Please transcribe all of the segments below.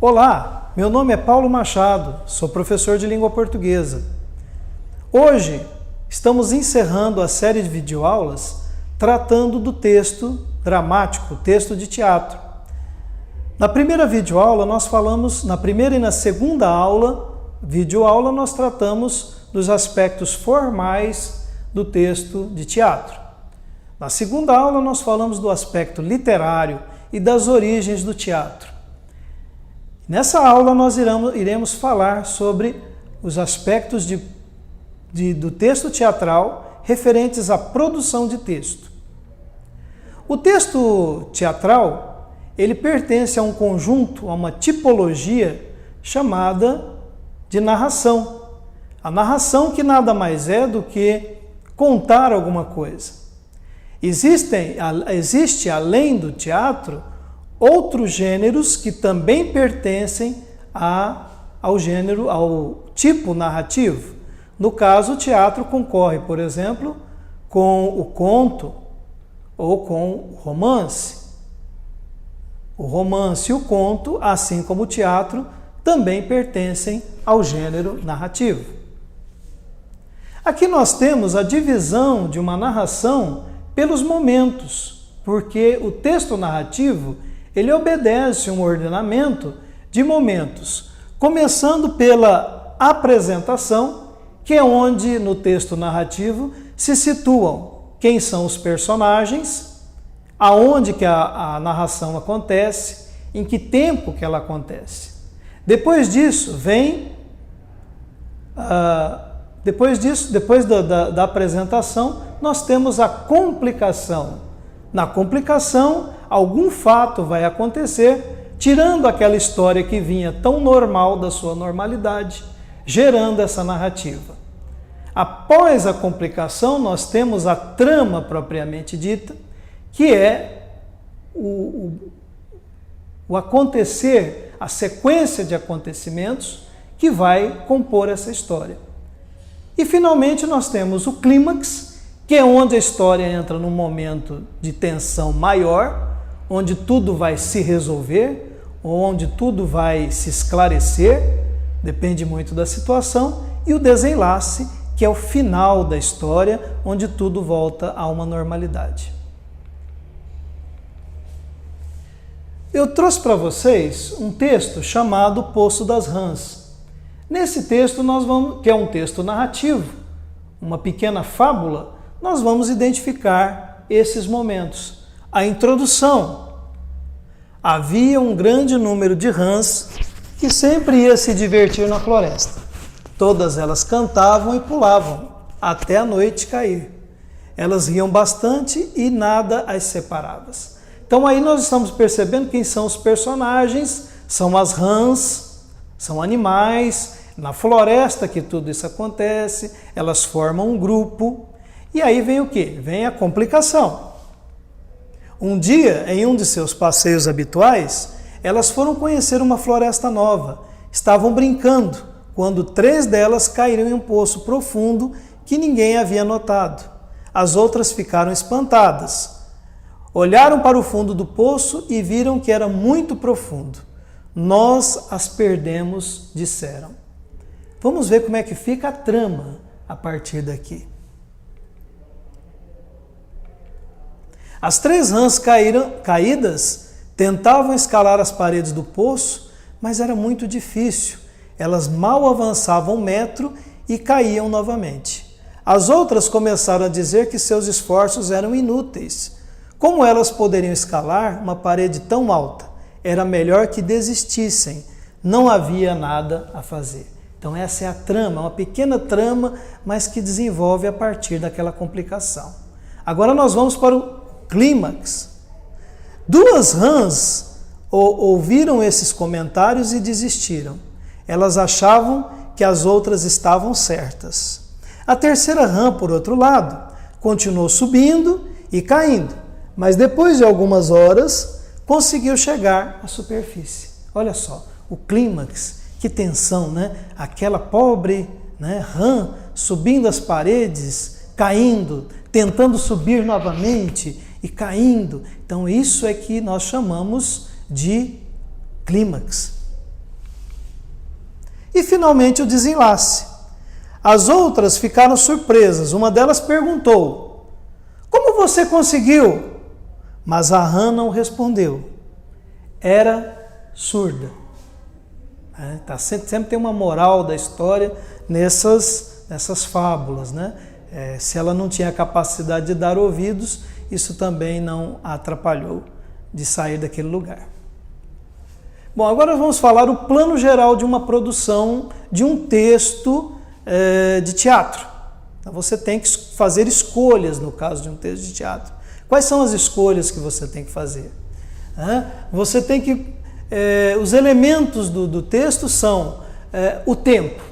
Olá, meu nome é Paulo Machado, sou professor de língua portuguesa. Hoje estamos encerrando a série de videoaulas tratando do texto dramático, texto de teatro. Na primeira videoaula nós falamos, na primeira e na segunda videoaula nós tratamos dos aspectos formais do texto de teatro. Na segunda aula nós falamos do aspecto literário e das origens do teatro. Nessa aula nós iremos falar sobre os aspectos do texto teatral referentes à produção de texto. O texto teatral, ele pertence a um conjunto, a uma tipologia chamada de narração. A narração que nada mais é do que contar alguma coisa. Existe, além do teatro, outros gêneros que também pertencem ao tipo narrativo. No caso, o teatro concorre, por exemplo, com o conto ou com o romance. O romance e o conto, assim como o teatro, também pertencem ao gênero narrativo. Aqui nós temos a divisão de uma narração pelos momentos, porque o texto narrativo ele obedece um ordenamento de momentos, começando pela apresentação, que é onde no texto narrativo se situam quem são os personagens, aonde que a narração acontece, em que tempo que ela acontece. Depois disso vem, depois da apresentação, nós temos a complicação. Na complicação, algum fato vai acontecer, tirando aquela história que vinha tão normal da sua normalidade, gerando essa narrativa. Após a complicação, nós temos a trama propriamente dita, que é o acontecer, a sequência de acontecimentos que vai compor essa história. E finalmente nós temos o clímax, que é onde a história entra num momento de tensão maior, onde tudo vai se resolver, onde tudo vai se esclarecer, depende muito da situação, e o desenlace, que é o final da história, onde tudo volta a uma normalidade. Eu trouxe para vocês um texto chamado Poço das Rãs. Nesse texto, que é um texto narrativo, uma pequena fábula, nós vamos identificar esses momentos. A introdução. Havia um grande número de rãs que sempre ia se divertir na floresta. Todas elas cantavam e pulavam até a noite cair. Elas riam bastante e nada as separava. Então aí nós estamos percebendo quem são os personagens, são as rãs, são animais, na floresta que tudo isso acontece, elas formam um grupo. E aí vem o quê? Vem a complicação. Um dia, em um de seus passeios habituais, elas foram conhecer uma floresta nova. Estavam brincando, quando 3 delas caíram em um poço profundo que ninguém havia notado. As outras ficaram espantadas. Olharam para o fundo do poço e viram que era muito profundo. Nós as perdemos, disseram. Vamos ver como é que fica a trama a partir daqui. As 3 rãs caídas tentavam escalar as paredes do poço, mas era muito difícil. Elas mal avançavam 1 metro e caíam novamente. As outras começaram a dizer que seus esforços eram inúteis. Como elas poderiam escalar uma parede tão alta? Era melhor que desistissem. Não havia nada a fazer. Então essa é a trama, uma pequena trama, mas que desenvolve a partir daquela complicação. Agora nós vamos para o clímax. 2 rãs ouviram esses comentários e desistiram. Elas achavam que as outras estavam certas. A 3ª rã, por outro lado, continuou subindo e caindo, mas depois de algumas horas conseguiu chegar à superfície. Olha só, o clímax, que tensão, né? Aquela pobre rã subindo as paredes, caindo, tentando subir novamente e caindo. Então isso é que nós chamamos de clímax. e finalmente o desenlace. As outras ficaram surpresas. Uma delas perguntou: como você conseguiu? Mas a rã não respondeu. Era surda. Sempre tem uma moral da história nessas fábulas, né? Se ela não tinha capacidade de dar ouvidos, isso também não a atrapalhou de sair daquele lugar. Bom, agora vamos falar o plano geral de uma produção de um texto de teatro. Então você tem que fazer escolhas no caso de um texto de teatro. Quais são as escolhas que você tem que fazer? Você tem que... os elementos do texto são o tempo.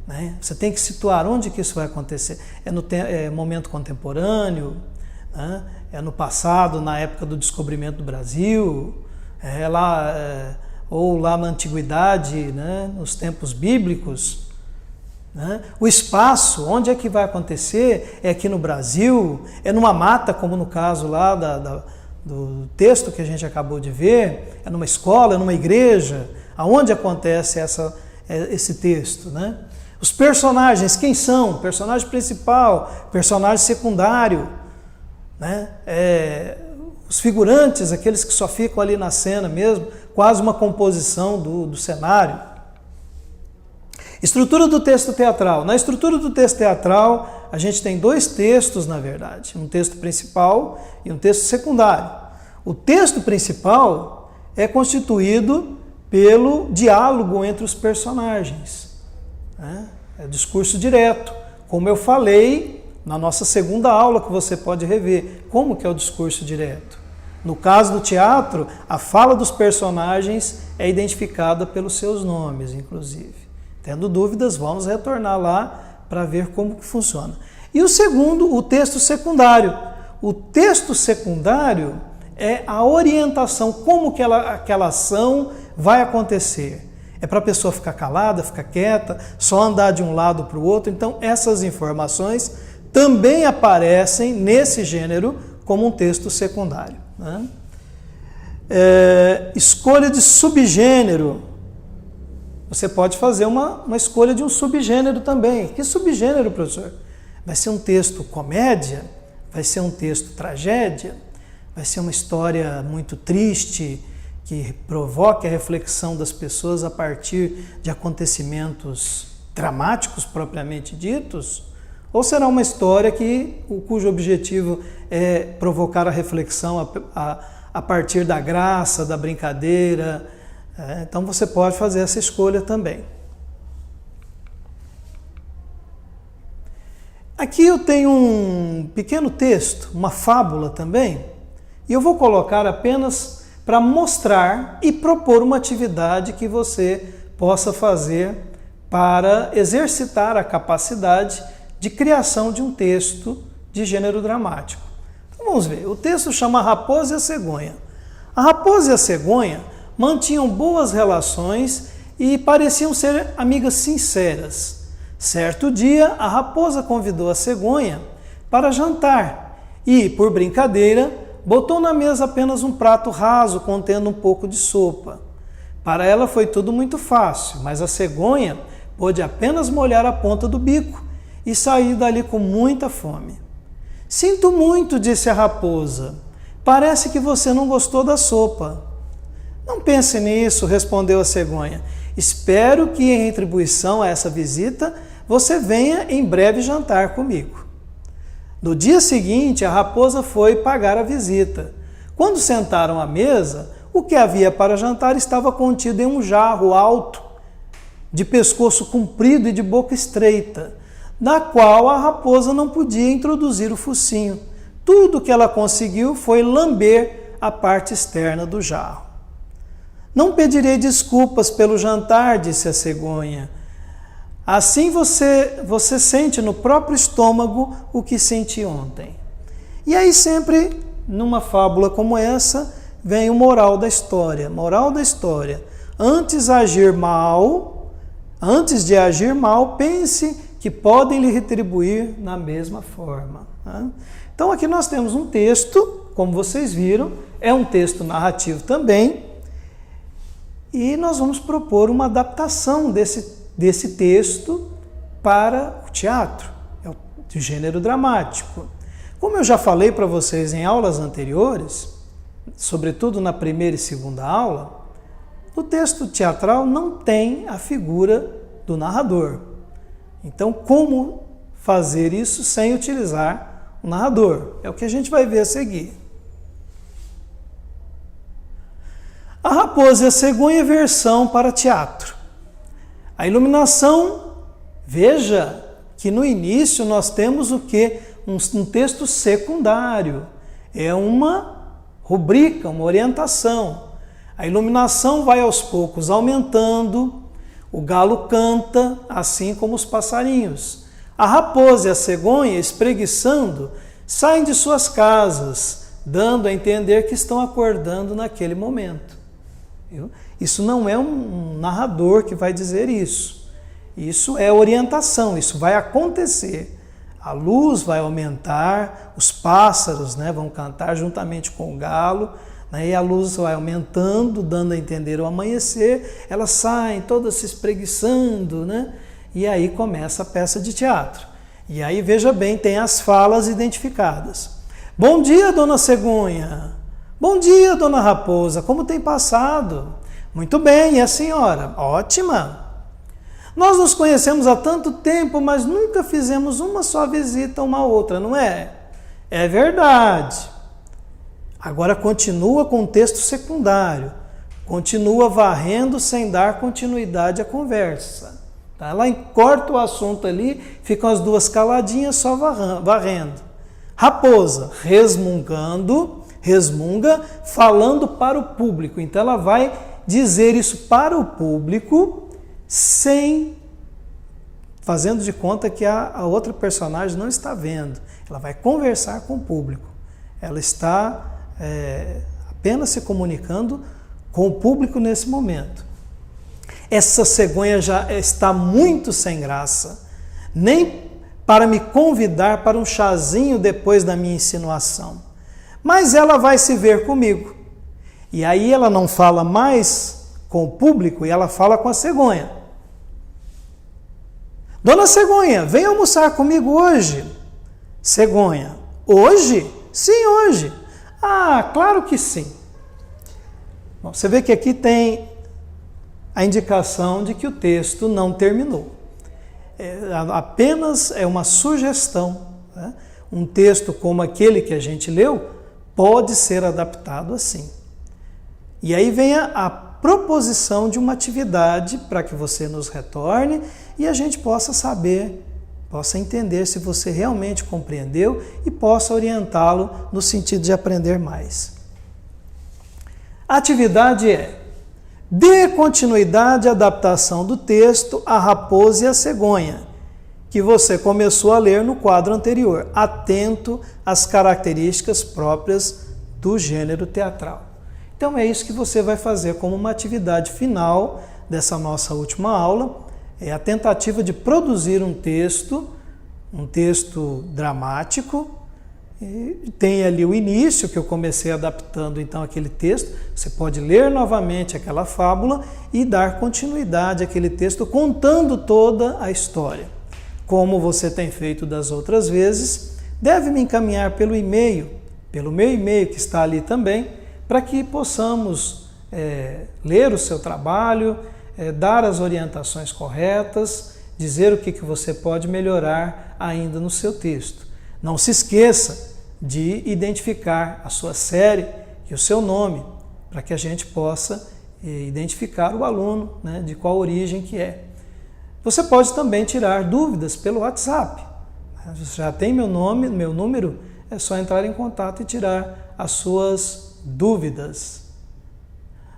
Né? Você tem que situar onde que isso vai acontecer. É no momento contemporâneo, né? É no passado, na época do descobrimento do Brasil, ou lá na antiguidade, né? Nos tempos bíblicos. Né? O espaço, onde é que vai acontecer? É aqui no Brasil? É numa mata, como no caso lá do texto que a gente acabou de ver? É numa escola, é numa igreja? Aonde acontece esse texto? Né? Os personagens, quem são? Personagem principal, personagem secundário, né? Os figurantes, aqueles que só ficam ali na cena mesmo, quase uma composição do cenário. Estrutura do texto teatral. Na estrutura do texto teatral, a gente tem dois textos, na verdade. Um texto principal e um texto secundário. O texto principal é constituído pelo diálogo entre os personagens. É discurso direto. Como eu falei na nossa segunda aula, que você pode rever. Como que é o discurso direto? No caso do teatro, a fala dos personagens é identificada pelos seus nomes, inclusive. Tendo dúvidas, vamos retornar lá para ver como que funciona. E o segundo, o texto secundário. O texto secundário é a orientação, como que aquela ação vai acontecer. É para a pessoa ficar calada, ficar quieta, só andar de um lado para o outro. Então, essas informações também aparecem nesse gênero como um texto secundário. Né? Escolha de subgênero. Você pode fazer uma escolha de um subgênero também. Que subgênero, professor? Vai ser um texto comédia? Vai ser um texto tragédia? Vai ser uma história muito triste que provoque a reflexão das pessoas a partir de acontecimentos dramáticos propriamente ditos? Ou será uma história cujo objetivo é provocar a reflexão a partir da graça, da brincadeira? Então você pode fazer essa escolha também. Aqui eu tenho um pequeno texto, uma fábula também, e eu vou colocar apenas para mostrar e propor uma atividade que você possa fazer para exercitar a capacidade de criação de um texto de gênero dramático. Então vamos ver, o texto chama A Raposa e a Cegonha. A raposa e a cegonha mantinham boas relações e pareciam ser amigas sinceras. Certo dia, a raposa convidou a cegonha para jantar e, por brincadeira, botou na mesa apenas um prato raso contendo um pouco de sopa. Para ela foi tudo muito fácil, mas a cegonha pôde apenas molhar a ponta do bico e sair dali com muita fome. Sinto muito, disse a raposa. Parece que você não gostou da sopa. Não pense nisso, respondeu a cegonha. Espero que, em retribuição a essa visita, você venha em breve jantar comigo. No dia seguinte, a raposa foi pagar a visita. Quando sentaram à mesa, o que havia para jantar estava contido em um jarro alto, de pescoço comprido e de boca estreita, na qual a raposa não podia introduzir o focinho. Tudo que ela conseguiu foi lamber a parte externa do jarro. Não pedirei desculpas pelo jantar, disse a cegonha. Assim você sente no próprio estômago o que senti ontem. E aí sempre, numa fábula como essa, vem o moral da história. Moral da história. Antes de agir mal, pense que podem lhe retribuir na mesma forma. Então aqui nós temos um texto, como vocês viram, é um texto narrativo também, e nós vamos propor uma adaptação desse texto para o teatro, do gênero dramático. Como eu já falei para vocês em aulas anteriores, sobretudo na primeira e segunda aula, o texto teatral não tem a figura do narrador. Então, como fazer isso sem utilizar o narrador? É o que a gente vai ver a seguir. A Raposa e a Cegonha, versão para teatro. A iluminação, veja que no início nós temos o quê? Um texto secundário. É uma rubrica, uma orientação. A iluminação vai aos poucos aumentando, o galo canta, assim como os passarinhos. A raposa e a cegonha, espreguiçando, saem de suas casas, dando a entender que estão acordando naquele momento. Viu? Isso não é um narrador que vai dizer isso. Isso é orientação, isso vai acontecer. A luz vai aumentar, os pássaros, né, vão cantar juntamente com o galo, né, e a luz vai aumentando, dando a entender o amanhecer, elas saem todas se espreguiçando, né, e aí começa a peça de teatro. E aí, veja bem, tem as falas identificadas. Bom dia, dona Cegonha. Bom dia, dona Raposa. Como tem passado? Muito bem, e a senhora? Ótima. Nós nos conhecemos há tanto tempo, mas nunca fizemos uma só visita uma à outra, não é? É verdade. Agora continua com o texto secundário. Continua varrendo sem dar continuidade à conversa. Tá? Ela corta o assunto ali, ficam as duas caladinhas só varrendo. Raposa, resmunga, falando para o público. Então ela vai dizer isso para o público, fazendo de conta que a outra personagem não está vendo. Ela vai conversar com o público. Ela está apenas se comunicando com o público nesse momento. Essa cegonha já está muito sem graça, nem para me convidar para um chazinho depois da minha insinuação. Mas ela vai se ver comigo. E aí ela não fala mais com o público e ela fala com a cegonha. Dona Cegonha, vem almoçar comigo hoje. Cegonha, hoje? Sim, hoje. Ah, claro que sim. Bom, você vê que aqui tem a indicação de que o texto não terminou. Apenas é uma sugestão. Né? Um texto como aquele que a gente leu pode ser adaptado assim. E aí vem a proposição de uma atividade para que você nos retorne e a gente possa saber, possa entender se você realmente compreendeu e possa orientá-lo no sentido de aprender mais. A atividade é: dê continuidade à adaptação do texto A Raposa e a Cegonha, que você começou a ler no quadro anterior, atento às características próprias do gênero teatral. Então é isso que você vai fazer como uma atividade final dessa nossa última aula, é a tentativa de produzir um texto dramático. E tem ali o início, que eu comecei adaptando então aquele texto. Você pode ler novamente aquela fábula e dar continuidade àquele texto, contando toda a história. Como você tem feito das outras vezes, deve me encaminhar pelo e-mail, pelo meu e-mail que está ali também, para que possamos ler o seu trabalho, dar as orientações corretas, dizer o que você pode melhorar ainda no seu texto. Não se esqueça de identificar a sua série e o seu nome, para que a gente possa identificar o aluno, né, de qual origem que é. Você pode também tirar dúvidas pelo WhatsApp. Você já tem meu número, é só entrar em contato e tirar as suas dúvidas.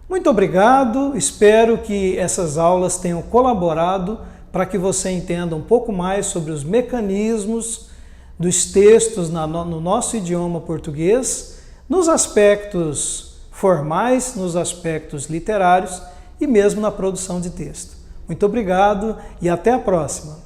Muito obrigado, espero que essas aulas tenham colaborado para que você entenda um pouco mais sobre os mecanismos dos textos no nosso idioma português, nos aspectos formais, nos aspectos literários e mesmo na produção de texto. Muito obrigado e até a próxima!